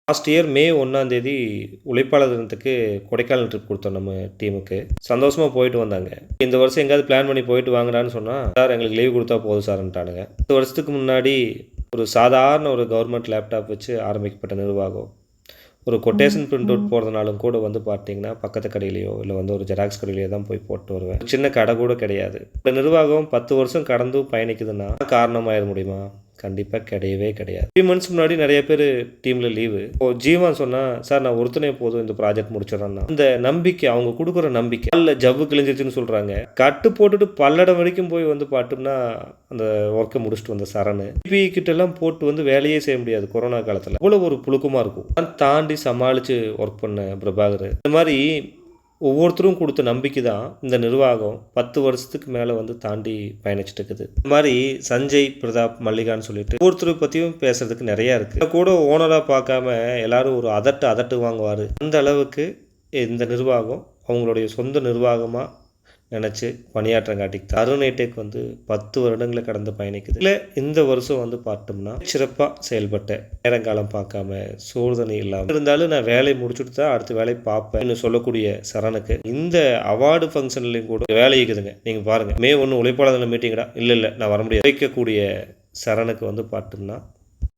Last year மே 1ஆம் தேதி உழைப்பாளர் தினத்துக்கு கொடைக்கானல் ட்ரிப் கொடுத்தோம் நம்ம டீமுக்கு. சந்தோஷமா போயிட்டு வந்தாங்க. இந்த வருஷம் எங்கேயாவது பிளான் பண்ணி போயிட்டு வாங்கடான்னு சொன்னா, சார் எங்களுக்கு லீவ் குடுத்தா போதும் சார்ன்ட்டானுங்க. 10 வருஷத்துக்கு முன்னாடி ஒரு சாதாரண ஒரு கவர்மெண்ட் லேப்டாப் வச்சு ஆரம்பிக்கப்பட்ட நிர்வாகம். ஒரு கொட்டேஷன் பிரிண்ட் அவுட் போடுறதுனாலும் கூட வந்து பார்த்தீங்கன்னா, பக்கத்து கடையிலயோ, இல்ல வந்து ஒரு ஜெராக்ஸ் கடையிலயோ தான் போய் போட்டு வருவேன். ஒரு சின்ன கடை கூட கிடையாது. இந்த நிர்வாகம் 10 வருஷம் கடந்து பயணிக்குதுன்னா, காரணமாயிற முடியுமா? கண்டிப்பா கிடையவே கிடையாது. 3 மந்த்ஸ் முன்னாடி நெறைய பேரு டீம்ல லீவு. இப்போ ஜீவான் சொன்னா, "சார் நான் ஒருத்தனே போதும் இந்த ப்ராஜெக்ட் முடிச்சிடுறேன்னா." அந்த நம்பிக்கை, அவங்க குடுக்குற நம்பிக்கை. கால்ல ஜவ்வு கிழிஞ்சிருச்சுன்னு சொல்றாங்க. கட்டு போட்டுட்டு பல்லடம் வரைக்கும் போய் வந்து பார்த்தோம்னா, அந்த ஒர்க்க முடிச்சுட்டு வந்த சரணு. பிபிஇ கிட்டலாம் போட்டு வந்து வேலையே செய்ய முடியாது கொரோனா காலத்துல. அவ்வளோ ஒரு புழுக்கமா இருக்கும். அத தாண்டி சமாளிச்சு ஒர்க் பண்ண பிரபாகர். இந்த மாரி ஒவ்வொருத்தரும் குடுத்த நம்பிக்கை தான் இந்த நிர்வாகம் 10 வருஷத்துக்கு மேல வந்து தாண்டி பயணிச்சுட்டு இருக்குது. இந்த மாரி சஞ்சய், பிரதாப், மல்லிகான்னு சொல்லிட்டு ஒவ்வொருத்தர பத்தியும் பேசுறதுக்கு நெறைய இருக்கு. இத கூட ஓனரா பார்க்காம எல்லாரும் ஒரு அதட்டுவாங்குவாரு. அந்த அளவுக்கு இந்த நிர்வாகம் அவங்களுடைய சொந்த நிர்வாகமா நெனச்சு பணியாற்றங்காட்டிக்கு அருணைடெக் வந்து 10 வருடங்கள கடந்து பயணிக்குது. இதுல இந்த வருஷம் வந்து பார்த்தோம்னா, சிறப்பா செயல்பட்டேன். நேரங்காலம் பார்க்காம, சோதனை இல்லாம. இருந்தாலும் நான் வேலைய முடிச்சுட்டு தான் அடுத்த வேலைய பார்ப்பேன்னு சொல்லக்கூடிய சரணுக்கு, இந்த அவார்டு ஃபங்ஷன்லயும் கூட வேலை இருக்குதுங்க. நீங்க பாருங்க. மே 1 உழைப்பாளர் தின மீட்டிங்டா. இல்ல நான் வர முடியாது. வைக்கக்கூடிய சரணுக்கு வந்து பார்த்தோம்னா,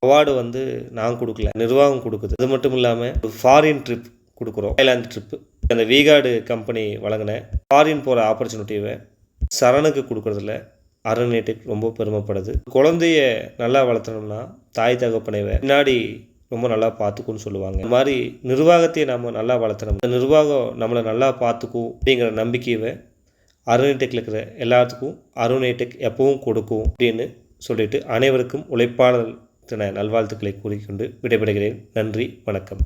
அவார்டு வந்து நான் குடுக்கல. நிர்வாகம் குடுக்குது. அது மட்டும் இல்லாம ஃபாரின் ட்ரிப் குடுக்குறோம். Thailand trip. அந்த V-Guard கம்பெனி வழங்குன ஃபாரின் போற ஆப்பர்ச்சுனிட்டிவ சரணுக்கு குடுக்குறதுல அருணைடெக் ரொம்ப பெருமைப்படுது. குழந்தைய நல்லா வளர்த்தணும்னா, தாய் தகப்பனை பின்னாடி ரொம்ப நல்லா பார்த்துக்கும்னு சொல்லுவாங்க. இந்த மாரி நிர்வாகத்தையே நம்ம நல்லா வளர்த்தணும். இந்த நிர்வாகம் நம்மள நல்லா பார்த்துக்கும் அப்படிங்கிற நம்பிக்கைய அருணைடெக்ல இருக்கிற எல்லாத்துக்கும் அருணைடெக் எப்பவும் கொடுக்கும் அப்படின்னு சொல்லிட்டு, அனைவருக்கும் உழைப்பாளர் தின நல்வாழ்த்துக்களை கூறிக்கொண்டு விடைபெறுகிறேன். நன்றி, வணக்கம்.